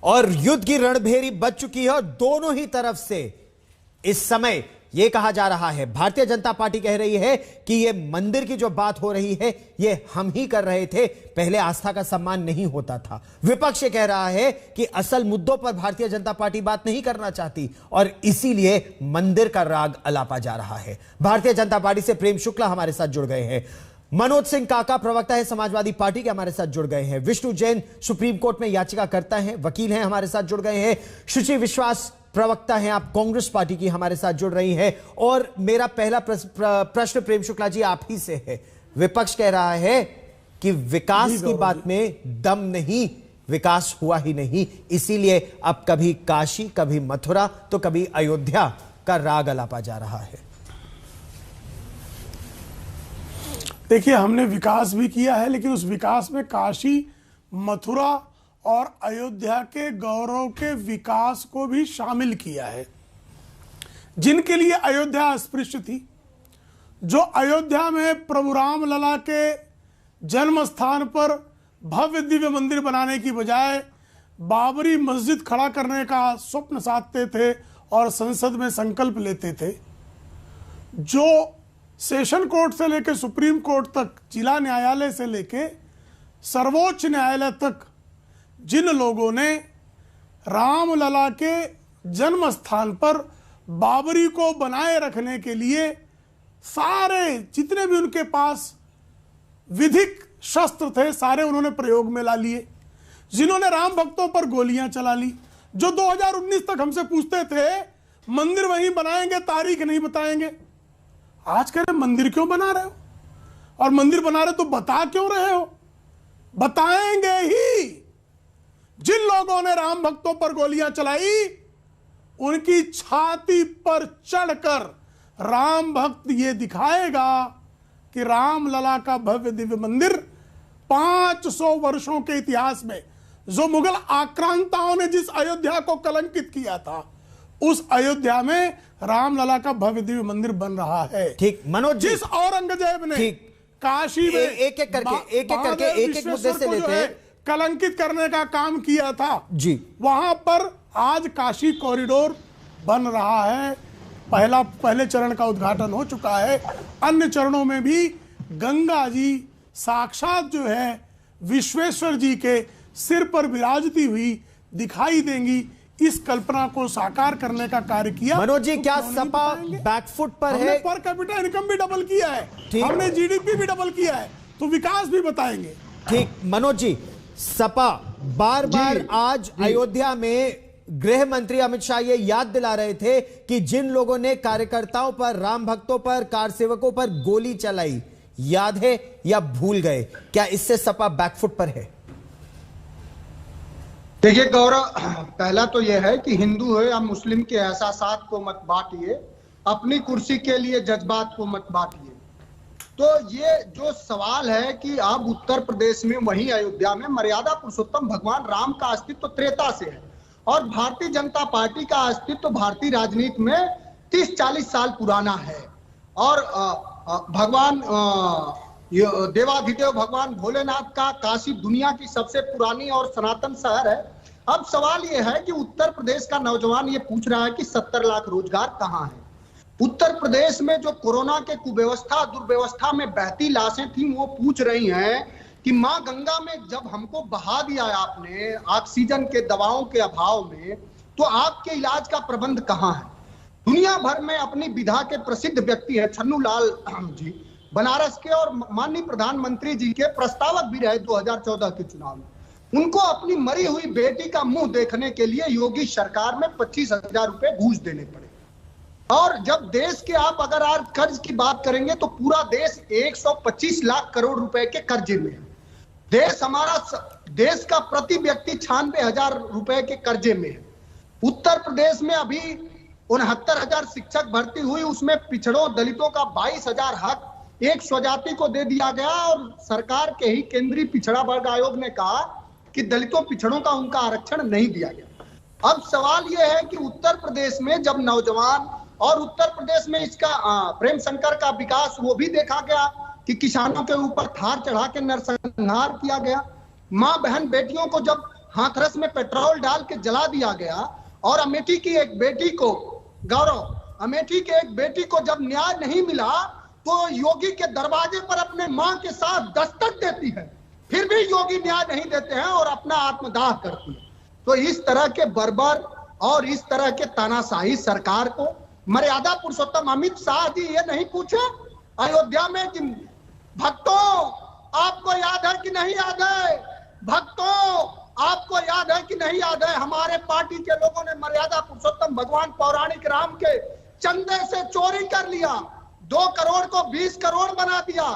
और युद्ध की रणभेरी बज चुकी है और दोनों ही तरफ से इस समय यह कहा जा रहा है, भारतीय जनता पार्टी कह रही है कि यह मंदिर की जो बात हो रही है यह हम ही कर रहे थे, पहले आस्था का सम्मान नहीं होता था। विपक्ष ये कह रहा है कि असल मुद्दों पर भारतीय जनता पार्टी बात नहीं करना चाहती और इसीलिए मंदिर का राग अलापा जा रहा है। भारतीय जनता पार्टी से प्रेम शुक्ला हमारे साथ जुड़ गए हैं, मनोज सिंह काका प्रवक्ता है समाजवादी पार्टी के हमारे साथ जुड़ गए हैं, विष्णु जैन सुप्रीम कोर्ट में याचिकाकर्ता हैं, वकील हैं, हमारे साथ जुड़ गए हैं, शुचि विश्वास प्रवक्ता हैं, आप कांग्रेस पार्टी की हमारे साथ जुड़ रही हैं। और मेरा पहला प्रश्न प्रेम शुक्ला जी आप ही से है। विपक्ष कह रहा है कि विकास की बात में दम नहीं, विकास हुआ ही नहीं, इसीलिए अब कभी काशी, कभी मथुरा तो कभी अयोध्या का राग अलापा जा रहा है। देखिए, हमने विकास भी किया है, लेकिन उस विकास में काशी, मथुरा और अयोध्या के गौरव के विकास को भी शामिल किया है। जिनके लिए अयोध्या अस्पृश्य थी, जो अयोध्या में प्रभु राम लला के जन्म स्थान पर भव्य दिव्य मंदिर बनाने की बजाय बाबरी मस्जिद खड़ा करने का स्वप्न साधते थे और संसद में संकल्प लेते थे, जो सेशन कोर्ट से लेकर सुप्रीम कोर्ट तक, जिला न्यायालय से लेकर सर्वोच्च न्यायालय तक जिन लोगों ने रामलला के जन्म स्थान पर बाबरी को बनाए रखने के लिए सारे जितने भी उनके पास विधिक शस्त्र थे सारे उन्होंने प्रयोग में ला लिए, जिन्होंने राम भक्तों पर गोलियां चला ली, जो 2019 तक हमसे पूछते थे मंदिर वहीं बनाएंगे, तारीख नहीं बताएंगे। आज कह रहे मंदिर क्यों बना रहे हो, और मंदिर बना रहे तो बता क्यों रहे हो? बताएंगे ही। जिन लोगों ने राम भक्तों पर गोलियां चलाई उनकी छाती पर चढ़कर राम भक्त ये दिखाएगा कि राम लला का भव्य दिव्य मंदिर 500 वर्षों के इतिहास में जो मुगल आक्रांताओं ने जिस अयोध्या को कलंकित किया था, उस अयोध्या में राम लला का भव्य दिव्य मंदिर बन रहा है। ठीक मनोज, जिस औरंगजेब ने काशी में एक एक मुद्दे से लेते हैं कलंकित करने का काम किया था जी, वहां पर आज काशी कॉरिडोर बन रहा है। पहले चरण का उद्घाटन हो चुका है, अन्य चरणों में भी गंगा जी साक्षात जो है विश्वेश्वर जी के सिर पर विराजती हुई दिखाई देंगी। इस कल्पना को साकार करने का कार्य किया। मनोज जी, क्या सपा बैकफुट पर है? पर कैपिटा इनकम भी डबल किया है, हमने जीडीपी भी डबल किया है, तो विकास भी बताएंगे। ठीक मनोज जी, सपा बार बार आज अयोध्या में गृह मंत्री अमित शाह ये याद दिला रहे थे कि जिन लोगों ने कार्यकर्ताओं पर, राम भक्तों पर, कार सेवकों पर गोली चलाई, याद है या भूल गए? क्या इससे सपा बैकफुट पर है? देखिए गौरव, पहला तो यह है कि हिंदू हो या मुस्लिम के एहसासात को मत बांटिए, अपनी कुर्सी के लिए जज्बात को मत बांटिए। तो ये जो सवाल है कि अब उत्तर प्रदेश में वहीं अयोध्या में मर्यादा पुरुषोत्तम भगवान राम का अस्तित्व त्रेता से है और भारतीय जनता पार्टी का अस्तित्व भारतीय राजनीति में 30-40 साल पुराना है और भगवान देवाधिदेव भगवान भोलेनाथ का काशी दुनिया की सबसे पुरानी और सनातन शहर है। अब सवाल यह है कि उत्तर प्रदेश का नौजवान ये पूछ रहा है कि 70 लाख रोजगार कहाँ है। उत्तर प्रदेश में जो कोरोना के कुव्यवस्था दुर्व्यवस्था में बहती लाशें थी, वो पूछ रही हैं कि मां गंगा में जब हमको बहा दिया आपने ऑक्सीजन के दवाओं के अभाव में, तो आपके इलाज का प्रबंध कहाँ है? दुनिया भर में अपनी विधा के प्रसिद्ध व्यक्ति है छन्नू लाल जी, बनारस के, और माननीय प्रधानमंत्री जी के प्रस्तावक भी रहे 2014 के चुनाव में। उनको अपनी मरी हुई बेटी का मुंह देखने के लिए योगी सरकार में 25,000 रुपए घूस देने पड़े। और जब देश के आप अगर आज कर्ज की बात करेंगे तो पूरा देश 125 लाख करोड़ रुपए के कर्जे में है। देश हमारा, देश का प्रति व्यक्ति 96,000 रुपए के कर्जे में है। उत्तर प्रदेश में अभी 69,000 शिक्षक भर्ती हुई, उसमें पिछड़ों दलितों का 22,000 हक एक स्वजाति को दे दिया गया और सरकार के ही केंद्रीय पिछड़ा वर्ग आयोग ने कहा कि दलितों पिछड़ों का उनका आरक्षण नहीं दिया गया। अब सवाल यह है कि उत्तर प्रदेश में जब नौजवान, और उत्तर प्रदेश में इसका प्रेम शंकर का विकास वो भी देखा गया कि किसानों के ऊपर थार चढ़ा के नरसंहार किया गया। मां बहन बेटियों को जब हाथरस में पेट्रोल डाल के जला दिया गया, और अमेठी की एक बेटी को, गौरव, अमेठी के एक बेटी को जब न्याय नहीं मिला तो योगी के दरवाजे पर अपने मां के साथ दस्तक देती है, फिर भी योगी न्याय नहीं देते हैं और अपना आत्मदाह करती है। तो इस तरह के बर्बर और इस तरह के तानाशाही सरकार को मर्यादा पुरुषोत्तम अमित शाह जी ये नहीं पूछे अयोध्या में कि भक्तों आपको याद है कि नहीं याद है, भक्तों आपको याद है कि नहीं याद है, हमारे पार्टी के लोगों ने मर्यादा पुरुषोत्तम भगवान पौराणिक राम के चंदे से चोरी कर लिया, 2 करोड़ को 20 करोड़ बना दिया,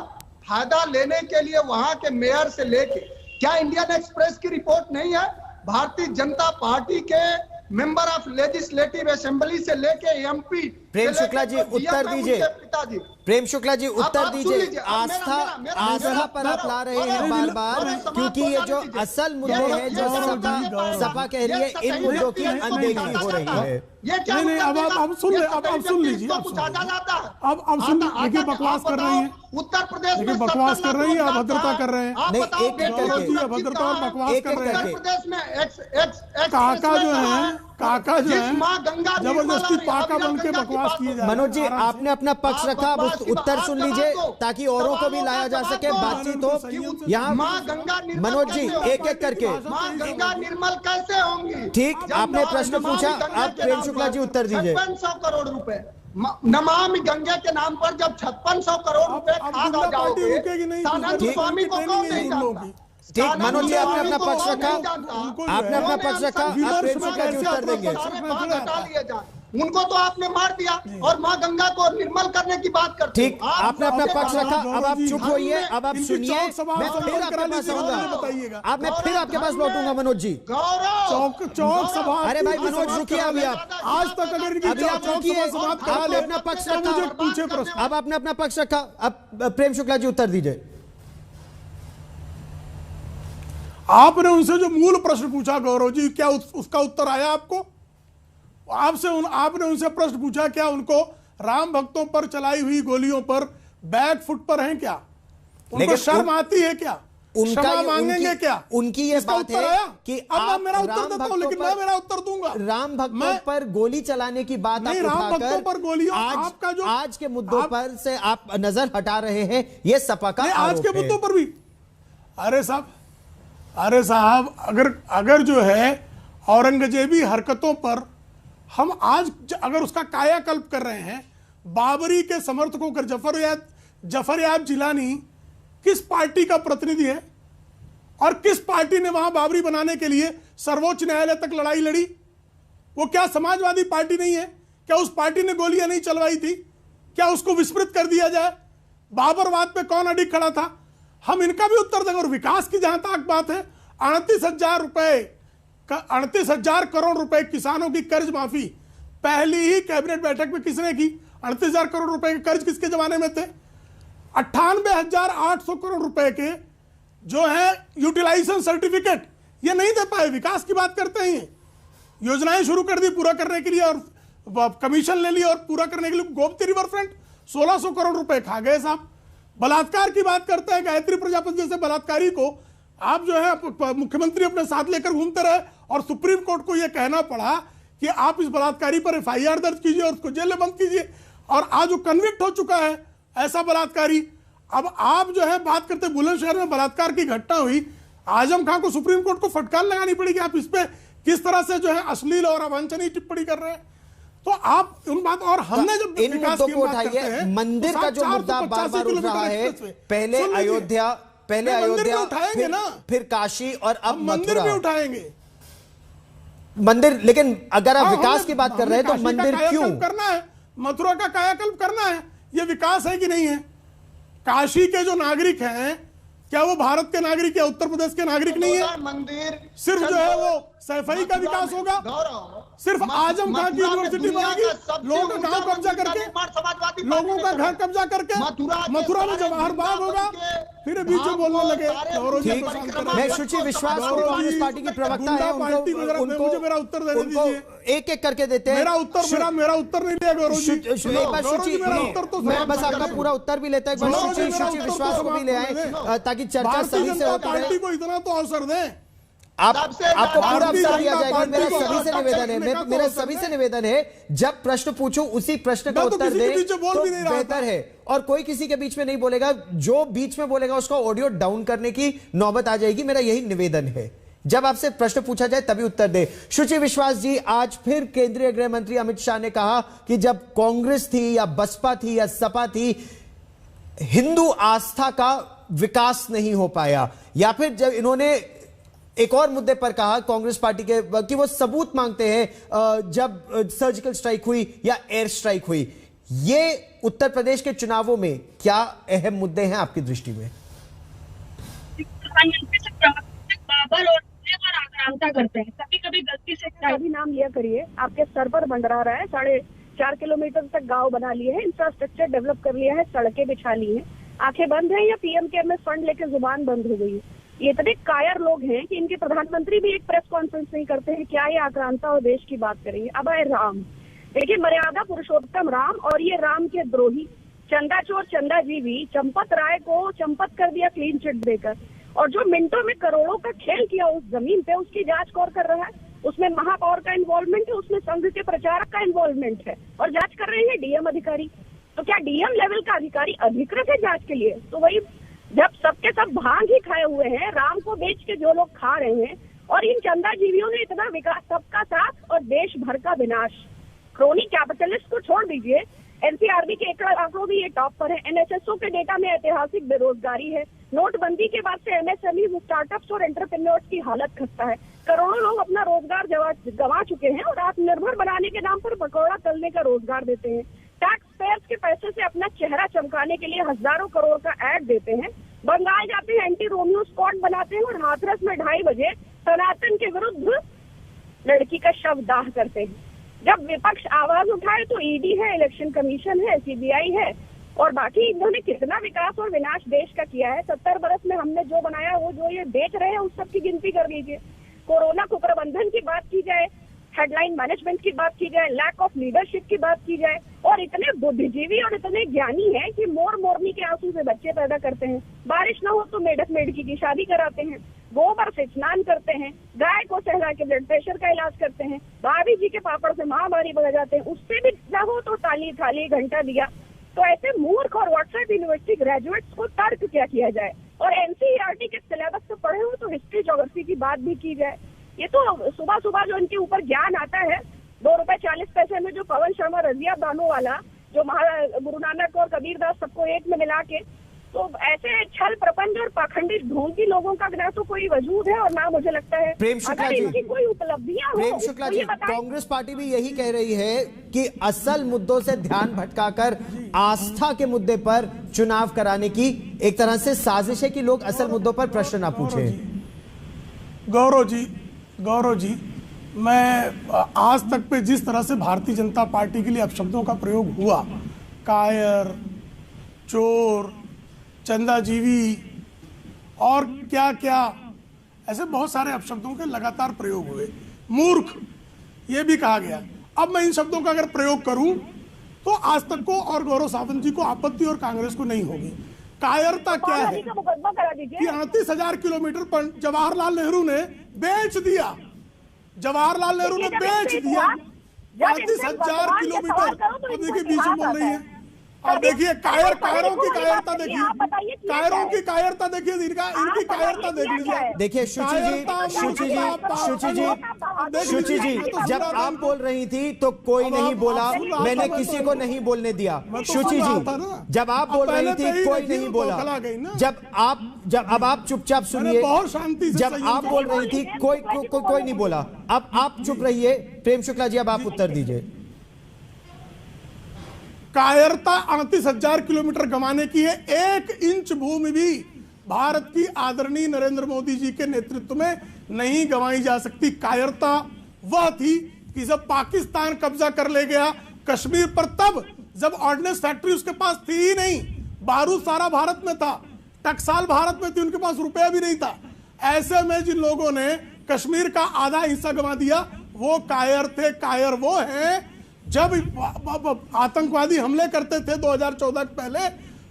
फायदा लेने के लिए वहां के मेयर से लेके, क्या इंडियन एक्सप्रेस की रिपोर्ट नहीं है, भारतीय जनता पार्टी के मेंबर ऑफ लेजिस्लेटिव असेंबली से लेके एमपी। प्रेम शुक्ला जी उत्तर दीजिए, प्रेम शुक्ला जी उत्तर दीजिए। आस्था पर आप ला रहे हैं बार बार, क्योंकि ये जो असल मुद्दे हैं जो सपा कह रही है, इन मुद्दों की अनदेखी हो रही है। ये क्या नहीं, अब सुन लीजिए, अब सुन लीजिए, देखिए बकवास कर रही है उत्तर प्रदेश में, बकवास कर रही है, अभद्रता कर रहे हैं, नहीं अभद्रता और बकवास कर रहे हैं। प्रदेश में काका जो है गंगा जबरदस्ती पाका बन के बकवास किए जा रहे हैं। मनोज जी आपने अपना पक्ष रखा, अब उत्तर सुन लीजिए ताकि औरों को भी लाया जा सके, बातचीत हो। यहाँ मनोज जी एक एक करके, माँ गंगा निर्मल कैसे होंगी? ठीक, आपने प्रश्न पूछा, अब प्रेम शुक्ला जी उत्तर दीजिए। 5600 करोड़ रुपए नमामि गंगे के नाम पर जब 5600 करोड़ रुपए खा जाओगे, सानंद स्वामी को कौन नहीं जानता? ठीक, मनोज जी आपने अपना पक्ष रखा, आपने अपना पक्ष रखा, आप प्रेम शुक्ला जी उत्तर देंगे। उनको तो आपने मार दिया और माँ गंगा को निर्मल करने की बात करते। ठीक, आपने अपना पक्ष रखा, अब आप चुप होइए, अब आप सुनिए, मैं फिर आपके पास आऊंगा, अब मैं फिर आपके पास लौटूंगा मनोज जी। चौक सभा, अरे भाई मनोज रुकिए, अभी आप आज तक अगर अभी आप रुकिए, आपने अपना पक्ष रखा, पूछे प्रश्न, अब आपने अपना पक्ष रखा, अब प्रेम शुक्ला जी उत्तर दीजिए। आपने उनसे जो मूल प्रश्न पूछा गौरव जी, क्या उसका उत्तर आया आपको? आपने उनसे प्रश्न पूछा क्या उनको राम भक्तों पर चलाई हुई गोलियों पर बैक फुट पर हैं क्या? उनको शर्म आती है क्या? उनका मांगेंगे क्या? उनकी ये बात है कि आप मेरा उत्तर देता हूं, लेकिन मैं मेरा उत्तर दूंगा। राम भक्तों पर गोली चलाने की बात आप राम भक्तों पर गोलियों, आपका जो आज के मुद्दों पर से आप नजर हटा रहे हैं, ये सपा का आज के मुद्दों पर भी। अरे साहब अगर जो है औरंगजेबी हरकतों पर हम आज अगर उसका कायाकल्प कर रहे हैं, बाबरी के समर्थकों कर जफरयाब जिलानी किस पार्टी का प्रतिनिधि है और किस पार्टी ने वहां बाबरी बनाने के लिए सर्वोच्च न्यायालय तक लड़ाई लड़ी? वो क्या समाजवादी पार्टी नहीं है? क्या उस पार्टी ने गोलियां नहीं चलवाई थी? क्या उसको विस्मृत कर दिया जाए? बाबरवाद पे कौन अडिग खड़ा था? हम इनका भी उत्तर देंगे। और विकास की जहां तक बात है, 38,000 करोड़ रुपए किसानों की कर्ज माफी पहली ही कैबिनेट बैठक में किसने की? 38,000 करोड़ रुपए के कर्ज किसके जमाने में थे? 98,800 करोड़ रुपए के जो है यूटिलाइजेशन सर्टिफिकेट ये नहीं दे पाए। विकास की बात करते हैं, योजनाएं शुरू कर दी पूरा करने के लिए और कमीशन ले लिया और पूरा करने के लिए गोमती रिवर फ्रंट 1600 करोड़ रुपए खा गए साहब। बलात्कार की बात करते हैं, गायत्री प्रजापति जैसे बलात्कारी को आप जो है मुख्यमंत्री अपने साथ लेकर घूमते रहे और सुप्रीम कोर्ट को यह कहना पड़ा कि आप इस बलात्कारी पर एफआईआर दर्ज कीजिए और उसको जेल में बंद कीजिए। और आज वो कन्विक्ट हो चुका है ऐसा बलात्कारी। अब आप जो है बात करते बुलंदशहर में बलात्कार की घटना हुई, आजम खान को सुप्रीम कोर्ट को फटकार लगानी पड़ेगी। आप इस पे किस तरह से जो है अश्लील और अवांछनीय टिप्पणी कर रहे हैं? तो आप उन बात, और हमने जब इन मुद्दों को उठाइए, मंदिर का जो मुद्दा बार बार उठ रहा है, पहले अयोध्या उठाएंगे ना, फिर काशी और अब मंदिर भी उठाएंगे। मंदिर, लेकिन अगर आप विकास की बात कर रहे हैं तो मंदिर क्यों करना है? मथुरा का कायाकल्प करना है, ये विकास है कि नहीं है? काशी के जो नागरिक हैं, क्या वो भारत के नागरिक या उत्तर प्रदेश के नागरिक नहीं है? मंदिर सिर्फ जो है वो सैफई का विकास होगा, सिर्फ आजम खान की यूनिवर्सिटी बनेगी, लोगों का गांव कब्जा करके, लोगों का घर कब्जा करके, मथुरा में जवाहर बाग होगा, फिर बीच में बोलने लगे। मैं शुचि विश्वास को कांग्रेस पार्टी की प्रवक्ता है, उनको मेरा उत्तर देने दीजिए, एक एक करके देते हैं। मेरा उत्तर नहीं लिया गौरव जी, एक बार शुचि, मैं बस आपका पूरा उत्तर भी लेता हूं, शुचि विश्वास को भी ले आए ताकि चर्चा सही से होती रहे। पार्टी को इतना तो अवसर दें। आपको पूरा अवसर दिया जाएगा। मेरा पार्टी को सभी से निवेदन है, करने का मेरा तो सभी अवसर से निवेदन है, जब प्रश्न पूछूं उसी प्रश्न का मैं तो उत्तर किसी के दे बीच में बोल तो भी नहीं रहा बेहतर था। है। और कोई किसी के बीच में नहीं बोलेगा, जो बीच में बोलेगा उसका ऑडियो डाउन करने की नौबत आ जाएगी। मेरा यही निवेदन है, जब आपसे प्रश्न पूछा जाए तभी उत्तर दे। शुचि विश्वास जी, आज फिर केंद्रीय गृह मंत्री अमित शाह ने कहा कि जब कांग्रेस थी या बसपा थी या सपा थी, हिंदू आस्था का विकास नहीं हो पाया। या फिर जब इन्होंने एक और मुद्दे पर कहा कांग्रेस पार्टी के कि वो सबूत मांगते हैं जब सर्जिकल स्ट्राइक हुई या एयर स्ट्राइक हुई। ये उत्तर प्रदेश के चुनावों में क्या अहम मुद्दे हैं आपकी दृष्टि में? बाबर और आक्रांता करते हैं, कभी कभी गलती से भी नाम लिया करिए, आपके सर पर मंडरा रहा है। 4.5 किलोमीटर तक गांव बना लिए हैं, इंफ्रास्ट्रक्चर डेवलप कर लिया है, सड़कें बिछा ली हैं, आंखें बंद है या पीएम केयर में फंड लेके जुबान बंद हो गई है। ये इतने कायर लोग हैं कि इनके प्रधानमंत्री भी एक प्रेस कॉन्फ्रेंस नहीं करते हैं। क्या ये आक्रांता और देश की बात करेंगे? अब आए राम, देखिए मर्यादा पुरुषोत्तम राम और ये राम के द्रोही चंदा चोर चंदा जीवी चंपत राय को चंपत कर दिया क्लीन चिट देकर, और जो मिनटों में करोड़ों का खेल किया उस जमीन पे, उसकी जांच कौन कर रहा है? उसमें महापौर का इन्वॉल्वमेंट है, उसमें संघ के प्रचारक का इन्वॉल्वमेंट है, और जांच कर रहे हैं डीएम अधिकारी। तो क्या डीएम लेवल का अधिकारी अधिकृत है जांच के लिए? तो वही जब सबके सब भांग ही खाए हुए हैं, राम को बेच के जो लोग खा रहे हैं, और इन चंदा जीवियों ने इतना विकास, सबका साथ और देश भर का विनाश। क्रोनी कैपिटलिस्ट को छोड़ दीजिए, एनसीआरबी के आंकड़ों भी ये टॉप पर है। एनएसएसओ के डेटा में ऐतिहासिक बेरोजगारी है। नोटबंदी के बाद से एमएसएमई, स्टार्टअप्स और एंटरप्रेन्योर्स की हालत खस्ता है। करोड़ों लोग अपना रोजगार गंवा चुके हैं, और आत्मनिर्भर बनाने के नाम पर पकौड़ा तलने का रोजगार देते हैं। टैक्स पेयर्स के पैसे से अपना चेहरा चमकाने के लिए हजारों करोड़ का ऐड देते हैं। बंगाल जाते हैं, एंटी रोमियो स्क्वाड बनाते हैं, और हाथरस में 2:30 बजे सनातन के विरुद्ध लड़की का शव दाह करते हैं। जब विपक्ष आवाज उठाए तो ईडी है, इलेक्शन कमीशन है, सीबीआई है, और बाकी इन्होंने कितना विकास और विनाश देश का किया है। 70 बरस में हमने जो बनाया, वो जो ये बेच रहे हैं, उस सब की गिनती कर लीजिए। कोरोना कुप्रबंधन की बात की जाए, हेडलाइन मैनेजमेंट की बात की जाए, लैक ऑफ लीडरशिप की बात की जाए, और इतने बुद्धिजीवी और इतने ज्ञानी हैं कि मोर मोरनी के आंसू से बच्चे पैदा करते हैं। बारिश ना हो तो मेढक मेढकी की शादी कराते हैं, गोबर से स्नान करते हैं, गाय को सहला के ब्लड प्रेशर का इलाज करते हैं, भाभी जी के पापड़ से महामारी बढ़ जाते हैं, उससे भी ना हो तो ताली थाली घंटा दिया। तो ऐसे मूर्ख और व्हाट्सएप यूनिवर्सिटी ग्रेजुएट्स को तर्क क्या किया जाए? और एनसीईआरटी के सिलेबस से पढ़े हो तो हिस्ट्री ज्योग्राफी की बात भी की जाए। ये तो सुबह सुबह जो इनके ऊपर ज्ञान आता है, 2 रुपए 40 पैसे में जो पवन शर्मा, रजिया बानो वाला, जो गुरु नानक और कबीरदास सबको एक में मिला के, तो ऐसे छल प्रपंच और पाखंडी ढोंगी लोगों का ना तो कोई वजूद है, और ना मुझे लगता है प्रेम शुक्ला जी, इनकी कोई उपलब्धियां हो। प्रेम शुक्ला जी, कांग्रेस पार्टी भी यही कह रही है कि असल मुद्दों से ध्यान भटकाकर आस्था के मुद्दे पर चुनाव कराने की एक तरह से साजिश है कि लोग असल मुद्दों पर प्रश्न ना पूछे। गौरव जी, मैं आज तक पे जिस तरह से भारतीय जनता पार्टी के लिए अपशब्दों का प्रयोग हुआ, कायर, चोर, चंदाजीवी और क्या क्या, ऐसे बहुत सारे अपशब्दों के लगातार प्रयोग हुए। मूर्ख ये भी कहा गया। अब मैं इन शब्दों का अगर प्रयोग करूं तो आज तक को और गौरव सावंत जी को आपत्ति और कांग्रेस को नहीं होगी। कायरता क्या है कि 38,000 किलोमीटर पर जवाहरलाल नेहरू ने बेच दिया। जवाहरलाल नेहरू ने बेच दिया 38,000 किलोमीटर। अब देखिए बीच में बोल रही है। अब देखिए कायरों की कायरता देखिए, कायरों की कायरता देखिए, इनकी कायरता देख लीजिए। देखिए शुचि जी, जब आप बोल रही थी तो कोई नहीं बोला, मैंने किसी को नहीं बोलने दिया। शुचि जी, जब आप बोल रही थी कोई नहीं बोला, अब आप चुपचाप सुनिए। बहुत शांति से जब आप बोल रही थी कोई नहीं बोला, अब आप चुप रहिए। प्रेम शुक्ला जी, अब आप उत्तर दीजिए। कायरता 38,000 किलोमीटर गंवाने की है। 1 इंच भूमि भी भारत की आदरणीय नरेंद्र मोदी जी के नेतृत्व में नहीं गंवाई जा सकती। कायरता वह थी कि जब पाकिस्तान कब्जा कर ले गया कश्मीर पर, तब जब ऑर्डिनेंस फैक्ट्री उसके पास थी ही नहीं, बारूद सारा भारत में था, टकसाल भारत में थी, उनके पास रुपया भी नहीं था। ऐसे में जिन लोगों ने कश्मीर का आधा हिस्सा गंवा दिया वो कायर थे। कायर वो हैं जब आतंकवादी हमले करते थे 2014 के पहले,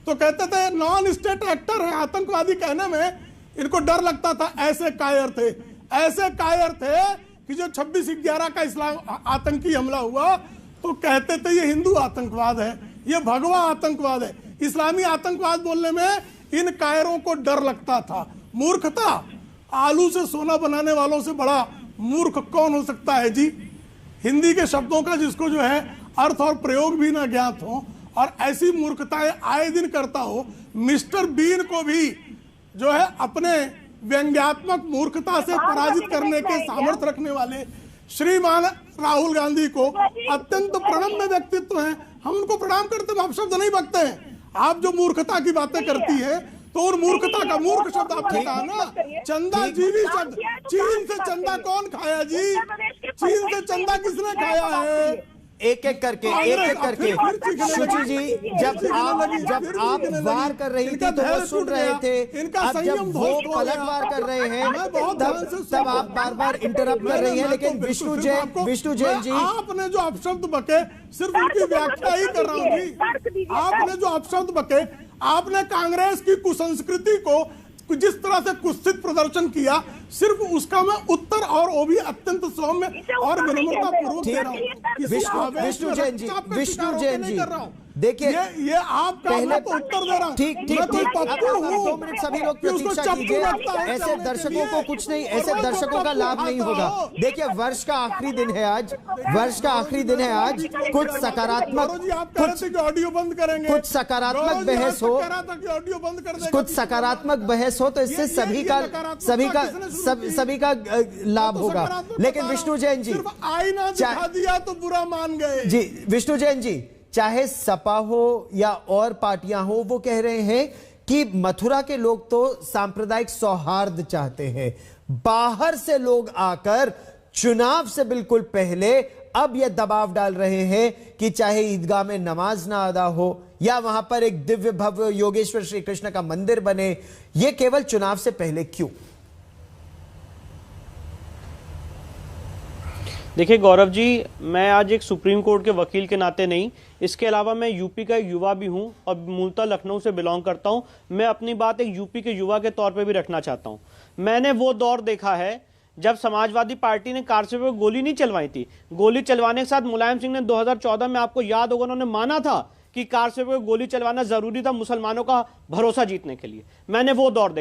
तो कहते थे नॉन स्टेट एक्टर है आतंकवादी, कहने में इनको डर लगता था। ऐसे कायर थे। ऐसे कायर थे कि जो 26/11 का इस्लाम आतंकी हमला हुआ तो कहते थे ये हिंदू आतंकवाद है, ये भगवा आतंकवाद है। इस्लामी आतंकवाद बोलने में इन कायरों को डर लगता था। मूर्खता, आलू से सोना बनाने वालों से बड़ा मूर्ख कौन हो सकता है जी। हिंदी के शब्दों का जिसको जो है अर्थ और प्रयोग भी ना ज्ञात हो और ऐसी मूर्खताएं आए दिन करता हो। मिस्टर बीन को भी जो है अपने व्यंग्यात्मक मूर्खता से पराजित करने के सामर्थ्य रखने वाले श्रीमान राहुल गांधी को अत्यंत प्रणम्य व्यक्तित्व हैं, हम उनको प्रणाम करते हैं, आप शब्द नहीं बकते हैं। आप जो मूर्खता की बातें करती है तो उन मूर्खता का मूर्ख शब्द आपने कहा ना, चंदा जीवी शब्द। चीन से चंदा कौन खाया जी? चीन से चंदा किसने खाया है? एक एक करके शुचि जी, जब आप वार कर रही थी तो वो सुन रहे थे, अब जब वो पलटवार कर रहे हैं तब आप बार बार इंटरप्ट कर रही हैं। लेकिन विष्णु जैन जी, आपने जो अपशब्द बके सिर्फ उनकी व्याख्या ही कर रहा हूं जी। आपने जो अपशब्द बके, आपने कांग्रेस की कुसंस्कृति को जिस तरह से कुत्सित प्रदर्शन किया, सिर्फ उसका मैं उत्तर और वो भी अत्यंत सौम्य और विनम्रता पूर्वक दे रहा हूं। विष्णु जैन जी देखिए, ये आप पहले तो उत्तर दे रहा हूं। ठीक 2 मिनट सभी लोग प्रतीक्षा कीजिए। ऐसे दर्शकों को कुछ नहीं, ऐसे दर्शकों का लाभ नहीं होगा। देखिए, वर्ष का आखिरी दिन है आज, कुछ सकारात्मक ऑडियो बंद करेंगे, कुछ सकारात्मक बहस हो, ऑडियो बंद कर देंगे, कुछ सकारात्मक बहस हो तो इससे सभी का लाभ होगा। लेकिन विष्णु जैन जी, आईना दिखा दिया तो बुरा मान गए जी। विष्णु जैन जी, चाहे सपा हो या और पार्टियां हो, वो कह रहे हैं कि मथुरा के लोग तो सांप्रदायिक सौहार्द चाहते हैं। बाहर से लोग आकर चुनाव से बिल्कुल पहले अब यह दबाव डाल रहे हैं कि चाहे ईदगाह में नमाज ना अदा हो या वहां पर एक दिव्य भव्य योगेश्वर श्री कृष्ण का मंदिर बने, यह केवल चुनाव से पहले क्यों? देखिए गौरव जी, मैं आज एक सुप्रीम कोर्ट के वकील के नाते नहीं, इसके अलावा मैं यूपी का एक युवा भी हूं और मूलतः लखनऊ से बिलोंग करता हूं। मैं अपनी बात एक यूपी के युवा के तौर पे भी रखना चाहता हूं। मैंने वो दौर देखा है जब समाजवादी पार्टी ने कार से गोली नहीं चलवाई थी। गोली चलवाने के साथ मुलायम सिंह ने 2014 में, आपको याद होगा, उन्होंने माना था कि कार से गोली चलवाना जरूरी था मुसलमानों का भरोसा जीतने के लिए। मैंने वो दौर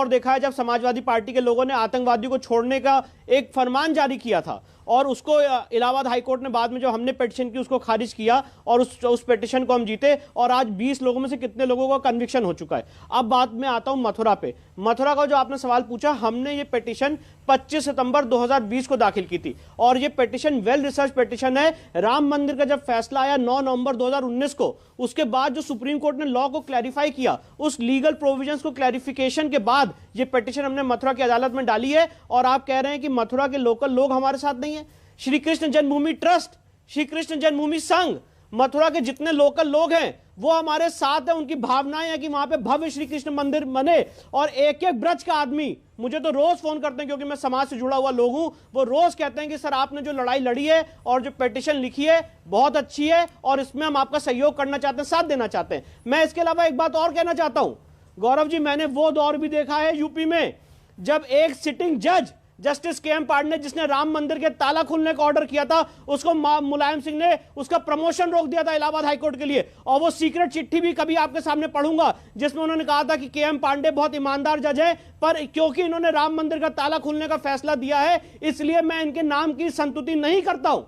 देखा है जब समाजवादी पार्टी के लोगों ने आतंकवादियों को छोड़ने का एक फरमान जारी किया था और उसको इलाहाबाद हाईकोर्ट ने बाद में जो हमने पिटीशन की उसको खारिज किया और उस पिटीशन को हम जीते और आज 20 लोगों में से कितने लोगों का कन्विक्शन हो चुका है। अब बात में आता हूं मथुरा पे। मथुरा का जो आपने सवाल पूछा, हमने ये पिटीशन 25 सितंबर 2020 को दाखिल की थी और ये पिटीशन वेल रिसर्च पिटीशन है। राम मंदिर का जब फैसला आया 9 नवंबर 2019 को, उसके बाद जो सुप्रीम कोर्ट ने लॉ को क्लैरिफाई किया, उस लीगल प्रोविजंस को क्लैरिफिकेशन के बाद ये पिटीशन हमने मथुरा की अदालत में डाली है। और आप कह रहे हैं कि मथुरा के लोकल लोग हमारे साथ नहीं है। श्री कृष्ण जन्मभूमि ट्रस्ट, श्री कृष्ण जन्मभूमि संघ, मथुरा के जितने लोकल लोग हैं वो हमारे साथ हैं। उनकी भावनाएं हैं कि वहां पे भव्य श्री कृष्ण मंदिर बने। और एक एक ब्रज का आदमी मुझे तो रोज फोन करते हैं, क्योंकि मैं समाज से जुड़ा हुआ लोग हूं, वो रोज कहते हैं कि सर आपने जो लड़ाई लड़ी है और जो पिटीशन लिखी है बहुत अच्छी है और इसमें हम आपका सहयोग करना चाहते हैं, साथ देना चाहते हैं। मैं इसके अलावा एक बात और कहना चाहता हूं गौरव जी, मैंने वो दौर भी देखा है यूपी में जब एक सिटिंग जज जस्टिस के एम पांडे, जिसने राम मंदिर के ताला खोलने का ऑर्डर किया था, उसको मुलायम सिंह ने उसका प्रमोशन रोक दिया था इलाहाबाद हाईकोर्ट के लिए। और वो सीक्रेट चिट्ठी भी कभी आपके सामने पढ़ूंगा जिसमें उन्होंने कहा था कि के एम पांडे बहुत ईमानदार जज है, पर क्योंकि इन्होंने राम मंदिर का ताला खोलने का फैसला दिया है इसलिए मैं इनके नाम की संतुति नहीं करता हूं।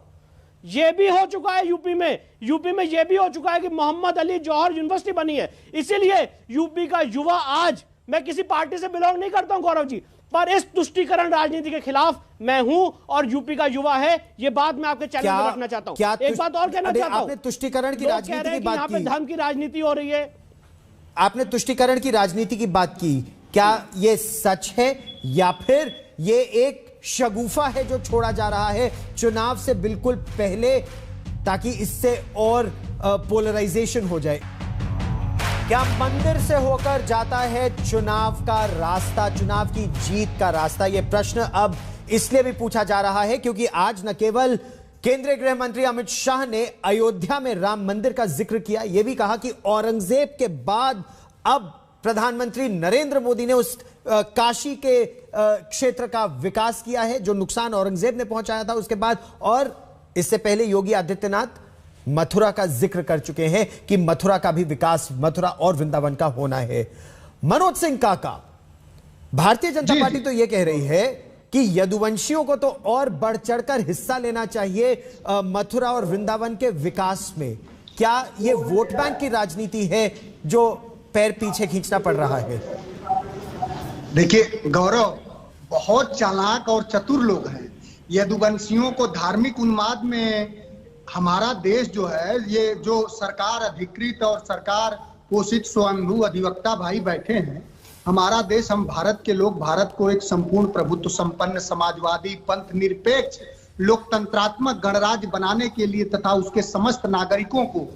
यह भी हो चुका है यूपी में यह भी हो चुका है कि मोहम्मद अली जौहर यूनिवर्सिटी बनी है। इसीलिए यूपी का युवा आज, मैं किसी पार्टी से बिलोंग नहीं करता हूं गौरव जी, पर इस तुष्टीकरण राजनीति के खिलाफ मैं हूं और यूपी का युवा है। ये बात मैं आपके चैनल पर रखना चाहता हूं। एक बात और कहना चाहता हूं, आपने तुष्टीकरण की राजनीति की बात की, धर्म की राजनीति हो रही है। आपने तुष्टीकरण की राजनीति की बात की, क्या ये सच है या फिर ये एक शगुफा है जो छोड़ा जा रहा है चुनाव से बिल्कुल पहले ताकि इससे और पोलराइजेशन हो जाए? क्या मंदिर से होकर जाता है चुनाव का रास्ता, चुनाव की जीत का रास्ता? यह प्रश्न अब इसलिए भी पूछा जा रहा है क्योंकि आज न केवल केंद्रीय गृह मंत्री अमित शाह ने अयोध्या में राम मंदिर का जिक्र किया, यह भी कहा कि औरंगजेब के बाद अब प्रधानमंत्री नरेंद्र मोदी ने उस काशी के क्षेत्र का विकास किया है, जो नुकसान औरंगजेब ने पहुंचाया था उसके बाद। और इससे पहले योगी आदित्यनाथ मथुरा का जिक्र कर चुके हैं कि मथुरा का भी विकास, मथुरा और वृंदावन का होना है। मनोज सिंह काका, भारतीय जनता पार्टी तो यह कह रही है कि यदुवंशियों को तो और बढ़ चढ़कर हिस्सा लेना चाहिए मथुरा और वृंदावन के विकास में। क्या यह वोट बैंक की राजनीति है जो पैर पीछे खींचना पड़ रहा है? देखिए गौरव, बहुत चालाक और चतुर लोग हैं। यदुवंशियों को धार्मिक उन्माद में हमारा देश जो है, ये जो सरकार अधिकृत और सरकार पोषित स्वयंभू अधिवक्ता भाई बैठे हैं, हमारा देश, हम भारत के लोग भारत को एक संपूर्ण प्रभुत्व संपन्न समाजवादी पंथ निरपेक्ष लोकतंत्रात्मक गणराज्य बनाने के लिए तथा उसके समस्त नागरिकों को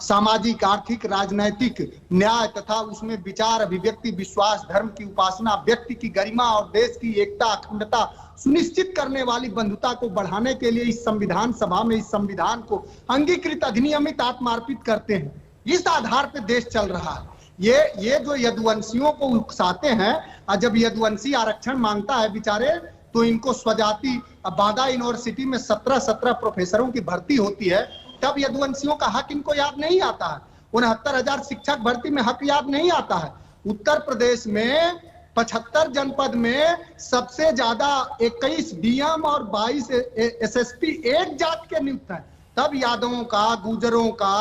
सामाजिक, आर्थिक, राजनैतिक न्याय तथा उसमें विचार, अभिव्यक्ति, विश्वास, धर्म की उपासना, व्यक्ति की गरिमा और देश की एकता, अखंडता सुनिश्चित करने वाली बंधुता को बढ़ाने के लिए इस संविधान सभा में इस संविधान को अंगीकृत, अधिनियमित, आत्मार्पित करते हैं। इस आधार पर देश चल रहा है। ये जो यदुवंशियों को उकसाते हैं, और जब यदुवंशी आरक्षण मांगता है बेचारे, तो इनको स्वजाति, बांदा यूनिवर्सिटी में 17 प्रोफेसरों की भर्ती होती है, तब यदुवंशियों का हक इनको याद नहीं आता है। 69,000 शिक्षक भर्ती में हक याद नहीं आता है। उत्तर प्रदेश में 75 जनपद में सबसे ज्यादा 21 डीएम और 22 एसएसपी एक जात के नियुक्त हैं। तब यादवों का, गुजरों का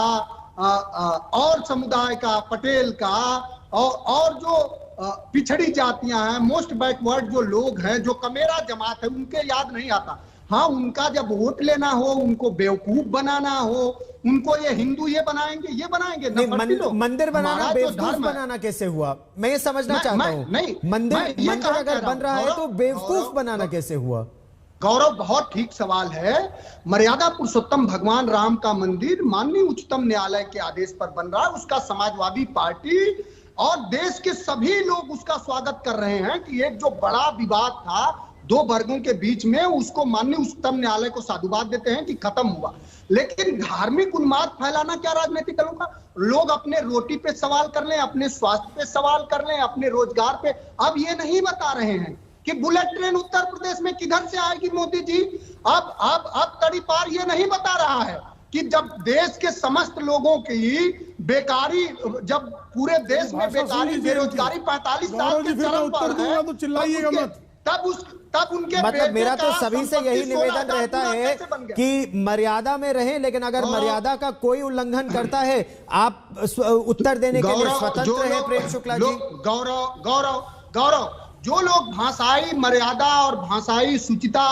और समुदाय का, पटेल का और जो पिछड़ी जातियां हैं, मोस्ट बैकवर्ड जो लोग हैं, जो कमेरा जमात है, उनके याद नहीं आता। हाँ, उनका जब वोट लेना हो, उनको बेवकूफ बनाना हो, उनको ये हिंदू ये बनाएंगे मंदिर बनाना बेवकूफ बनाना कैसे हुआ? मैं ये समझना चाहता हूँ। मंदिर अगर बन रहा है तो बेवकूफ बनाना कैसे हुआ? गौरव, बहुत ठीक सवाल है। मर्यादा पुरुषोत्तम भगवान राम का मंदिर माननीय उच्चतम न्यायालय के आदेश पर बन रहा है। उसका समाजवादी पार्टी और देश के सभी लोग उसका स्वागत कर रहे हैं कि एक जो बड़ा विवाद था दो वर्गों के बीच में, उसको माननीय उच्चतम न्यायालय को साधुवाद देते हैं कि खत्म हुआ। लेकिन धार्मिक उन्माद फैलाना क्या राजनीतिक दलों का? लोग अपने रोटी पे सवाल कर लें, अपने स्वास्थ्य पे सवाल कर लें, अपने रोजगार पे। अब ये नहीं बता रहे हैं कि बुलेट ट्रेन उत्तर प्रदेश में किधर से आएगी मोदी जी। अब तड़ीपार ये नहीं बता रहा है कि जब देश के समस्त लोगों की बेकारी, जब पूरे देश में बेकारी, बेरोजगारी 45 साल के चरम पर है, तो चिल्लाइएगा मत। तब उनके मतलब मेरा तो सभी से यही निवेदन रहता है कि मर्यादा में रहें, लेकिन अगर मर्यादा का कोई उल्लंघन करता है, आप उत्तर देने के लिए स्वतंत्र हैं। प्रेम शुक्ला जी, गौरव, जो लोग भाषाई मर्यादा और भाषाई शुचिता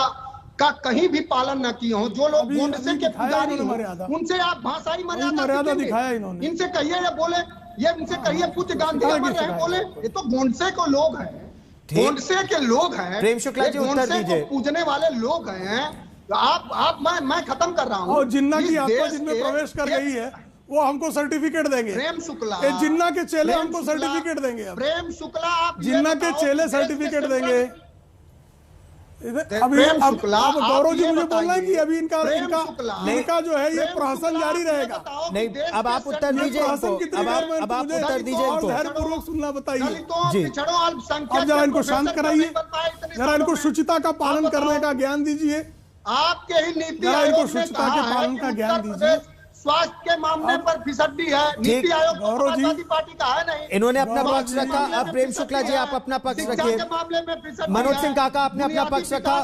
का कहीं भी पालन न किए हो, जो लोग गोंडसे के पुजारी हो, उनसे आप भाषाई मर्यादा दिखाया इन्होंने। इनसे कहिए या बोले, ये इनसे कहिए पूज्य गांधी अमर रहे बोले। ये तो गोंडसे को लोग हैं, गोंडसे के लोग हैं। प्रेम शुक्ला जी, उत्तर दीजिए। पूजने वाले लोग हैं। मैं खत्म कर रहा हूँ। और जिन्ना की आत्मा जिनमें प्रवेश कर रही है वो हमको सर्टिफिकेट देंगे। प्रेम शुक्ला, जिन्ना के चेले हमको सर्टिफिकेट देंगे। प्रेम शुक्ला, आप जिन्ना के चेले सर्टिफिकेट देंगे। अभी अब गौरव जी मुझे बोलना है कि अभी इनका जो है ये प्रहसन जारी रहेगा। नहीं, अब आप उत्तर दीजिए। अब आप उत्तर दीजिए। धैर्यपूर्वक सुनना बताइए जी। अब जरा इनको शांत कराइए, जरा इनको शुचिता का पालन करने का ज्ञान दीजिए। आपके ही नीति इनको शुचिता के पालन का ज्ञान दीजिए। स्वास्थ्य के मामले पर फिसड्डी है। नीति आयोग समाजवादी पार्टी का है नहीं। इन्होंने अपना पक्ष रखा। अब प्रेम शुक्ला जी आप अपना पक्ष रखिए। मनोज सिंह काका आपने अपना पक्ष रखा।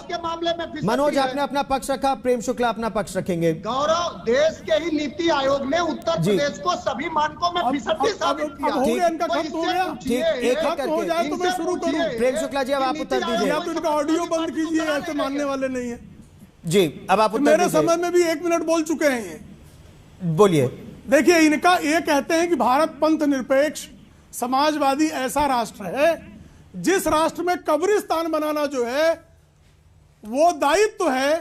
मनोज आपने अपना पक्ष रखा, प्रेम शुक्ला अपना पक्ष रखेंगे। गौरव, देश के ही नीति आयोग ने उत्तर प्रदेश को सभी मानकों में फिसड्डी साबित किया। इनका खत्म हो गया। ठीक, एक हो जाए तो मैं शुरू करूं। प्रेम शुक्ला जी अब आप उत्तर दीजिए। आप इनका ऑडियो बंद कीजिए, ऐसे मानने वाले नहीं है जी। अब आप उत्तर मेरे समय में भी 1 मिनट बोल चुके हैं ये। बोलिए। देखिए, इनका ये कहते हैं कि भारत पंथ निरपेक्ष समाजवादी ऐसा राष्ट्र है जिस राष्ट्र में कब्रिस्तान बनाना जो है वो दायित्व है,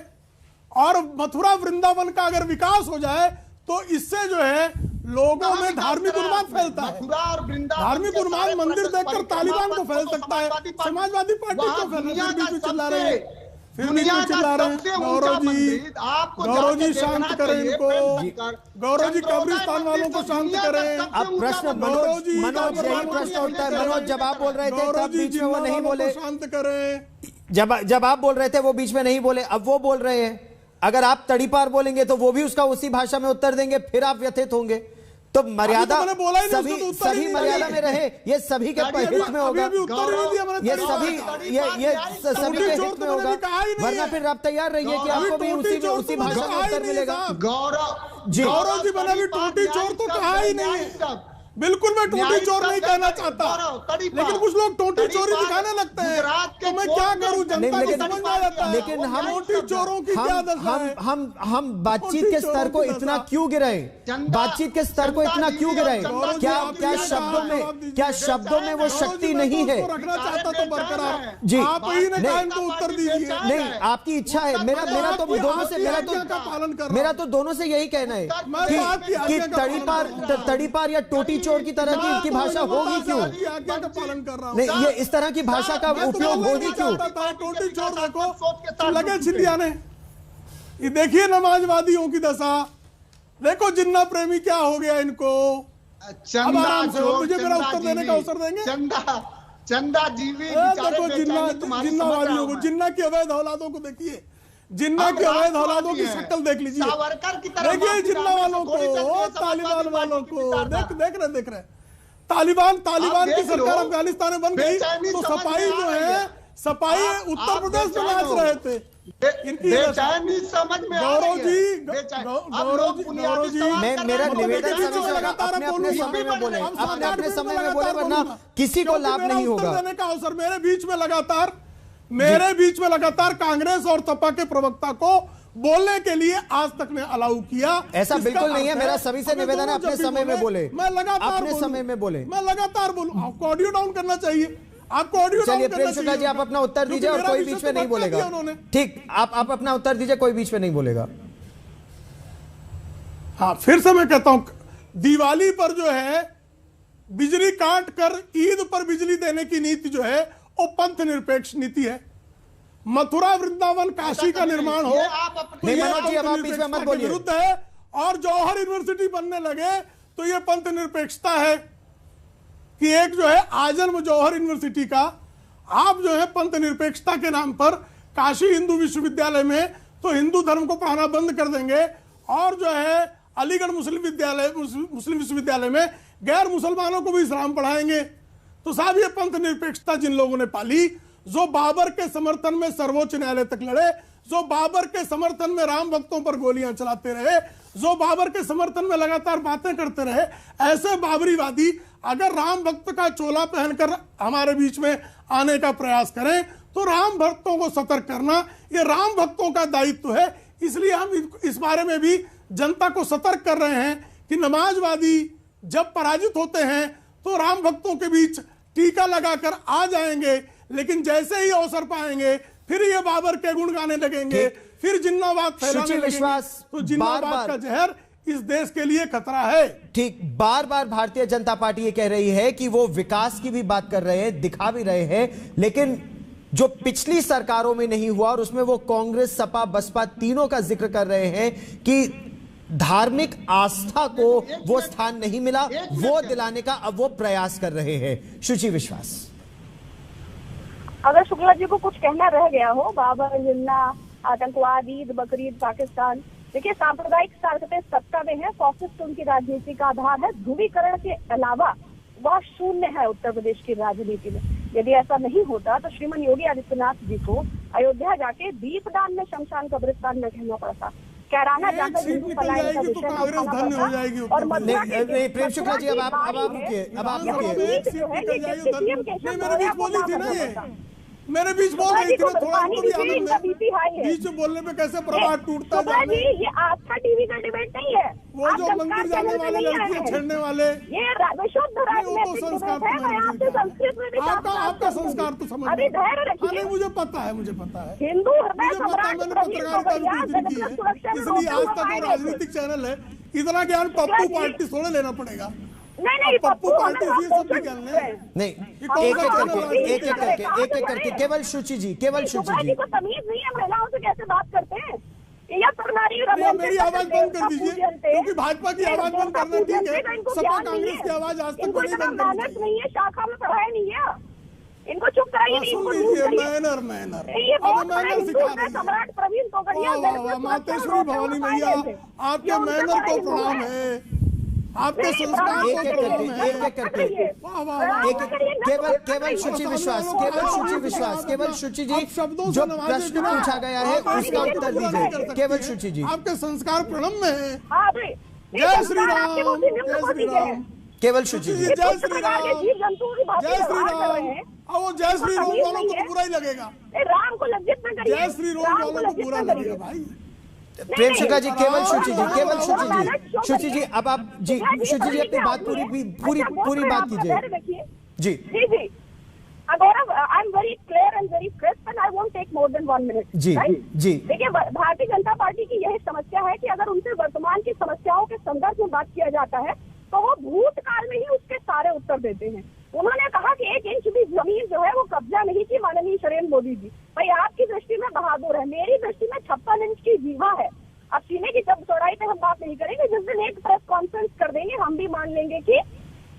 और मथुरा वृंदावन का अगर विकास हो जाए तो इससे जो है लोगों में धार्मिक उन्माद फैलता है। धार्मिक उन्माद मंदिर देखकर तालिबान को फैल सकता है, समाजवादी पार्टी को फैल चिल्ला रही है। फिर भी दुनिया क्यों का चिल्ला रहे हैं? सबसे ऊंचा गौरव जी, मंदिर, आपको गौरव जी जाके शांत देखना करें चाहिए, इनको। प्रेम गौरव जी चंद्रोदय कब्रिस्तान मंदिर वालों को तो शांत दुनिया का करें। सबसे अब ऊंचा प्रश्न मंदिर। गौरव जी, मनोज यही प्रश्न उठता है। मनोज जब आप बोल रहे थे गौरव तब जी बीच में वो जिन्ना नहीं वालों बोले, को शांत करें। जब आप बोल रहे थे वो बीच में नहीं बोले, अब वो बोल रहे हैं। अगर आप तड़ीपार बोलेंगे तो वो भी उसका उसी भाषा में उत्तर देंगे, फिर आप व्यथित होंगे। तो मर्यादा मैंने बोला ही नहीं, सभी उसको तो उत्तर ही सभी नहीं मर्यादा दिया। में रहे, ये सभी के हित में होगा। अभी उत्तर ही नहीं दिया मैंने। ये सभी के हित में होगा, वरना फिर आप तैयार रहिए कि आपको भी उसी भाषा में उत्तर मिलेगा। गौरव जी मैंने अभी टोटी चोर तो कहा ही नहीं है। बिल्कुल मैं टोटी चोर नहीं कहना चाहता, लेकिन कुछ लोग टोटी चोरी दिखाने लगते हैं, तो मैं क्या करूं? जनता को समझ में आ जाता है। लेकिन हम टोटी चोरों की क्या दशा है? हम बातचीत के स्तर को इतना क्यों गिराएं? बातचीत के स्तर को इतना क्यों गिराएं? क्या शब्दों में वो शक्ति नहीं है? रखना चाहता तो बरकरार जी आप ही ने कहा इनको उत्तर दीजिए। नहीं, आपकी इच्छा है। मेरा तो दोनों से मेरा तो दोनों से यही कहना है कि तड़ीपार या टोटी चोर की तरह की इनकी भाषा होगी क्यों? आज्ञा का पालन कर रहा हूं। नहीं, ये इस तरह की भाषा का उपयोग होगी क्यों? टोटी चोर देखो लगे छिलियाने। ये देखिए नमाजवादियों की दशा, देखो जिन्ना प्रेमी क्या हो गया इनको। अब आराम से मुझे मेरा उत्तर देने का अवसर देंगे। चंदा जीवी देखो जिन्नावादियों को, जिन्ना की अवैध औलादों को देखिए, जिन्ना की अवैध औलादों की शक्ल देख लीजिए। देखिए जिन्ना वालों को, तालिबान वालों को देख रहे तालिबान की सरकार अफगानिस्तान में बन गई तो सपाई जो है, सपाई उत्तर प्रदेश में नाच रहे थे। इनकी समझ में गौरव जी मेरा निवेदन अपने समय में बोले, अपने समय में बोले, वरना किसी को लाभ नहीं होगा। देने का अवसर मेरे बीच में लगातार कांग्रेस और सपा के प्रवक्ता को बोलने के लिए आज तक ने अलाउ किया। ऐसा बिल्कुल नहीं है। मेरा सभी से निवेदन है अपने समय में बोले, मैं लगातार अपने समय में बोले, मैं लगातार बोलूं। आपको ऑडियो डाउन करना चाहिए, आपको ऑडियो डाउन चलिए प्रेम शुक्ला जी आप अपना उत्तर दीजिए और कोई बीच में नहीं बोलेगा। ठीक, आप अपना उत्तर दीजिए, कोई बीच में नहीं बोलेगा। हाँ, फिर से मैं कहता हूं, दिवाली पर जो है बिजली काट कर ईद पर बिजली देने की नीति जो है वो पंथ निरपेक्ष नीति है। मथुरा वृंदावन काशी का निर्माण हो नहीं, मनोज जी अब आप बीच में मत बोलिए। विरुद्ध है। और जौहर यूनिवर्सिटी बनने लगे तो ये पंथ निरपेक्षता है कि एक जो है आजन्म जौहर यूनिवर्सिटी का आप जो है पंथ निरपेक्षता के नाम पर काशी हिंदू विश्वविद्यालय में तो हिंदू धर्म को पढ़ाना बंद कर देंगे, और जो है अलीगढ़ मुस्लिम विश्वविद्यालय में गैर मुसलमानों को भी इस्लाम पढ़ाएंगे। तो साहब ये पंथ निरपेक्षता जिन लोगों ने पाली, जो बाबर के समर्थन में सर्वोच्च न्यायालय तक लड़े, जो बाबर के समर्थन में राम भक्तों पर गोलियां चलाते रहे, जो बाबर के समर्थन में लगातार बातें करते रहे, ऐसे बाबरीवादी अगर राम भक्त का चोला पहनकर हमारे बीच में आने का प्रयास करें तो राम भक्तों को सतर्क करना ये राम भक्तों का दायित्व है। इसलिए हम इस बारे में भी जनता को सतर्क कर रहे हैं कि नमाजवादी जब पराजित होते हैं तो राम भक्तों के बीच टीका लगाकर आ जाएंगे, लेकिन जैसे ही अवसर पाएंगे फिर ये बाबर के गुण गाने लगेंगे, फिर जिन्नावाद फैलाने लगेंगे। तो जिन्नावाद का जहर इस देश के लिए खतरा है। ठीक, बार बार भारतीय जनता पार्टी ये कह रही है कि वो विकास की भी बात कर रहे हैं, दिखा भी रहे हैं, लेकिन जो पिछली सरकारों में नहीं हुआ और उसमें वो कांग्रेस सपा बसपा तीनों का जिक्र कर रहे हैं कि धार्मिक आस्था को वो स्थान नहीं मिला, वो दिलाने का अब वो प्रयास कर रहे हैं। शुचि विश्वास, अगर शुक्ला जी को कुछ कहना रह गया हो, बाबर, जिन्ना, आतंकवाद, ईद, बकरीद, पाकिस्तान, देखिए सांप्रदायिक ताकतें सत्ता में है, फॉसिस्ट उनकी राजनीति का आधार है, ध्रुवीकरण के अलावा वह शून्य है उत्तर प्रदेश की राजनीति में। यदि ऐसा नहीं होता तो श्रीमान योगी आदित्यनाथ जी को अयोध्या जाके दीपदान में शमशान कब्रिस्तान में रहना पड़ता, कैराना जाकर हिंदू पलायन का विषय न उठाना पड़ता। और मथुरा के प्रेम शुक्ला जी अब आप रुकिए, मेरे बीच बोल रही थी, थोड़ा बीच में बोलने पे कैसे प्रभाव टूटता है। ये आस्था टीवी का डिबेट नहीं है, वो जो मंदिर जाने वाले लड़कियां छेड़ने वाले, ये विशुद्ध राजनीतिक डिबेट है। मैं आपसे संस्कृत में भी आपका संस्कार तो समझ अभी धैर्य रखिए। मुझे पता है हिंदू हृदय सम्राट इसलिए आज तक राजनीतिक चैनल है, इतना ज्ञान पप्पू पार्टी थोड़े लेना पड़ेगा। नहीं, पप्पू पार्टी ये सब निकलने नहीं, कौन एक सा एक चैनल है? करके केवल शुचि जी, केवल शुचि जी। को तमीज नहीं है महिलाओं से कैसे बात करते हैं या सरनारी मेरी आवाज बंद कर दीजिए, क्योंकि भाजपा की आवाज बंद करना ठीक है, सपा कांग्रेस की आवाज आज तक इनको नहीं इतना बंद करनी मेहनत चाहिए। नहीं है, शाखा में पढ़ाया नहीं गया, इनको चुप कराइए नहीं, सुन इनको लीजिए, दूर करिए। मैनर ये अब बहुत बड़ा मैनर हिंदू सिखा है, रही है। सम्राट प्रवीण तोगड़िया वाह वाह वाह, मातेश्वरी भवानी मैया, आपके मैनर को प्रणाम है, आपके संस्कार को प्रणाम है। एक करके वाह वाह वाह, केवल शुचि विश्वास, केवल शुचि जी, आप शब्दों जो से नवाजे प्रश्न बिना पूछा गया है आप उसका एक उत्तर पूरा नहीं कर दीजिए, सकती केवल है। शुचि जी। आपके संस्कार प्रणम में है। हाँ भाई, जय श्री राम, जय श्री राम, केवल शुचि जी। जय श्री राम, जीव जंतुओं की भांति जय श्री व्यवहार कर रहे राम। हैं। अब वो जय श्री राम वालों को तो बुरा ही लगेगा, राम को लज्जित न करिए, जय श्री राम वालों को बुरा लगेगा भाई। प्रेम शुक्ला जी, केवल शुचि जी, केवल नहीं, शुचि जी, शुचि जी, अब आप जी, शुचि जी अपनी बात पूरी बात कीजिए जी। जी Gaurav, I am very clear and very crisp and I won't take more than 1 minute. जी जी। देखिए, भारतीय जनता पार्टी की यही समस्या है कि अगर उनसे वर्तमान की समस्याओं के संदर्भ में बात किया जाता है तो वो भूतकाल में ही उसके सारे उत्तर देते हैं। उन्होंने कहा कि 1 इंच भी जमीन जो है वो कब्जा नहीं की माननीय नरेंद्र मोदी जी। भाई, आपकी दृष्टि में बहादुर है, मेरी दृष्टि में 56 इंच की जीवा है। अब सीने की जब चौड़ाई पे हम बात नहीं करेंगे, जिस दिन एक प्रेस कॉन्फ्रेंस कर देंगे हम भी मान लेंगे कि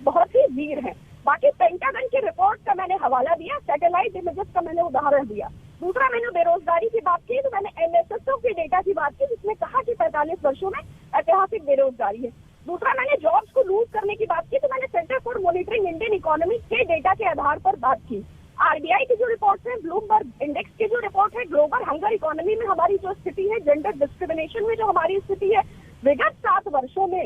बहुत ही वीर है। बाकी पेंटागन की रिपोर्ट का मैंने हवाला दिया, सैटेलाइट इमेजेस का मैंने उदाहरण दिया। दूसरा, मैंने बेरोजगारी की बात की तो मैंने एनएसएसओ के डेटा की बात की, जिसने कहा कि 45 वर्षों में ऐतिहासिक बेरोजगारी है। दूसरा, मैंने जॉब्स को लूज करने की बात की तो मैंने centre for monitoring Indian economy के डेटा के आधार पर बात की। आरबीआई की जो रिपोर्ट है, ब्लूमबर्ग इंडेक्स की जो रिपोर्ट है, ग्लोबल हंगर इकोनॉमी में हमारी जो स्थिति है, जेंडर डिस्क्रिमिनेशन में जो हमारी स्थिति है, विगत 7 वर्षों में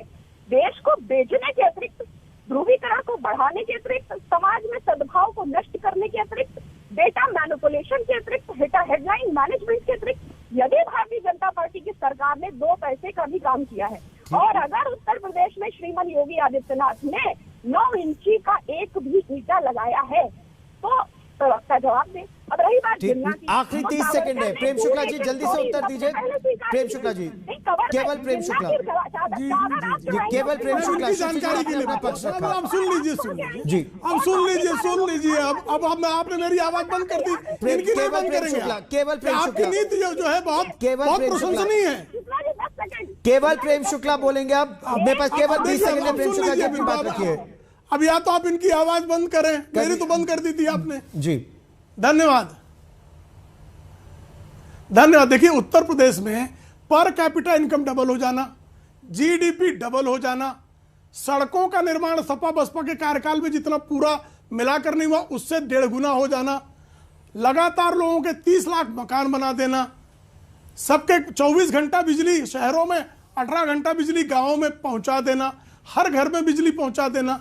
देश को बेचने के अतिरिक्त, ध्रुवीकरण को बढ़ाने के अतिरिक्त, समाज में सद्भाव को नष्ट करने के अतिरिक्त, डेटा मैनिपुलेशन के अतिरिक्त, हेडलाइन मैनेजमेंट के अतिरिक्त, यदि भारतीय जनता पार्टी की सरकार ने 2 पैसे का भी काम किया है और अगर उत्तर प्रदेश में श्रीमान योगी आदित्यनाथ ने 9 इंची का एक भी ईंटा लगाया है तो का जवाब दे। अब रही बात जिन्ना की, आखिरी 30 सेकंड है। प्रेम शुक्ला जी, जल्दी से उत्तर दीजिए। प्रेम शुक्ला जी, केवल प्रेम शुक्ला जी, केवल प्रेम शुक्ला जानकारी के लिए अपना पक्ष रखा। अब सुन लीजिए जी। अब सुन लीजिए अब आपने मेरी आवाज बंद कर दी, इनकी नहीं बंद करेंगे आप। केवल प्रेम आपकी शुक्ला, नीति जो है बहुत प्रेम शुक्ला। प्रशंसनीय है। केवल प्रेम शुक्ला बोलेंगे। अब मेरे पास केवल 20 सेकंड है। प्रेम शुक्ला जी अपनी बात रखिए। अब या तो आप इनकी आवाज बंद करें, मेरी तो बंद कर दी थी आपने जी। धन्यवाद। देखिए, उत्तर प्रदेश में पर कैपिटा इनकम डबल हो जाना, जीडीपी डबल हो जाना, सड़कों का निर्माण सपा बसपा के कार्यकाल में जितना पूरा मिलाकर नहीं हुआ उससे 1.5 गुना हो जाना, लगातार लोगों के 30 लाख मकान बना देना, सबके 24 घंटा बिजली शहरों में, 18 घंटा बिजली गांवों में पहुंचा देना, हर घर में बिजली पहुंचा देना,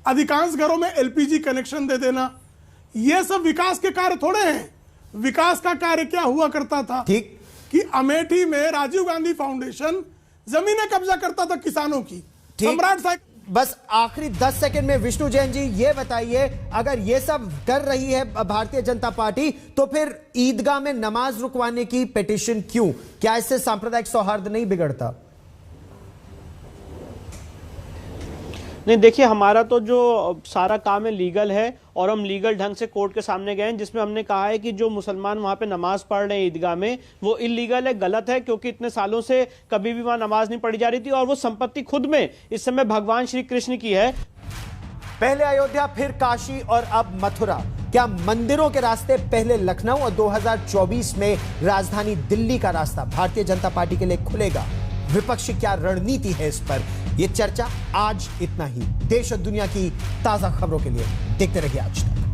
अधिकांश घरों में एलपीजी कनेक्शन दे देना। ये सब विकास के कार्य थोड़े हैं। विकास का कार्य क्या हुआ करता था ठीक कि अमेठी में राजीव गांधी फाउंडेशन जमीनें कब्जा करता था किसानों की। सम्राट साहब, बस आखिरी 10 सेकंड में विष्णु जैन जी ये बताइए, अगर ये सब कर रही है भारतीय जनता पार्टी तो फिर ईदगाह में नमाज रुकवाने की पिटीशन क्यों? क्या इससे सांप्रदायिक सौहार्द नहीं बिगड़ता? नहीं, देखिए, हमारा तो जो सारा काम है लीगल है और हम लीगल ढंग से कोर्ट के सामने गए हैं, जिसमें हमने कहा है कि जो मुसलमान वहां पे नमाज पढ़ रहे हैं ईदगाह में, वो इलीगल है, गलत है, क्योंकि इतने सालों से कभी भी वहां नमाज नहीं पढ़ी जा रही थी और वो संपत्ति खुद में इस समय भगवान श्री कृष्ण की है। पहले अयोध्या, फिर काशी और अब मथुरा। क्या मंदिरों के रास्ते पहले लखनऊ और 2024 में राजधानी दिल्ली का रास्ता भारतीय जनता पार्टी के लिए खुलेगा? विपक्ष की क्या रणनीति है इस पर? यह चर्चा आज इतना ही। देश और दुनिया की ताजा खबरों के लिए देखते रहिए आज तक।